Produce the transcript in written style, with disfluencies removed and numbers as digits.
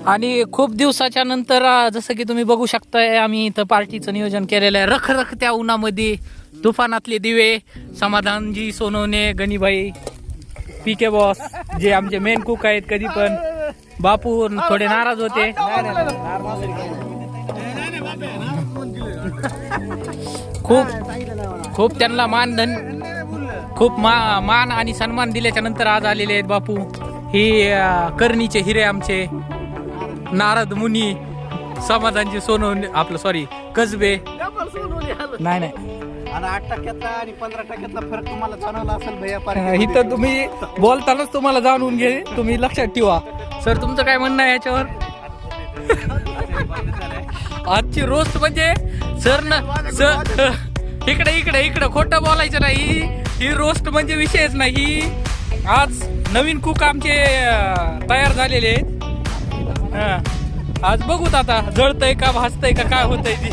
आणि खूप दिवसाच्या नंतर जसं की तुम्ही बघू शकताय आम्ही इथं पार्टीचं नियोजन केलेलं आहे. रखरखत्या उन्हामध्ये तुफानातले दिवे, समाधानजी सोनवणे, गणीबाई, पीके बॉस जे आमचे मेन कुक आहेत. कधी पण बापू थोडे नाराज होते. खूप त्यांना मान आणि सन्मान दिल्याच्या नंतर आज आलेले आहेत बापू. ही करणीचे हिरे आमचे नारद मुनी, समाधानजी सोनवणे, आपलं सॉरी कसबे. नाही 8% आणि 15% फरक तुम्हाला जाणवला असेल भैया. इथं तुम्ही बोलतानाच तुम्हाला जाणून घे, तुम्ही लक्षात ठेवा. सर तुमचं काय म्हणणं आहे याच्यावर? आजची रोस्ट म्हणजे सर इकडे खोटं बोलायचं नाही. ही रोस्ट म्हणजे विषयच नाही. आज नवीन कुक आमचे तयार झालेले आहेत. आज बघूत आता जळतय का भाजतय का काय होतंय ती.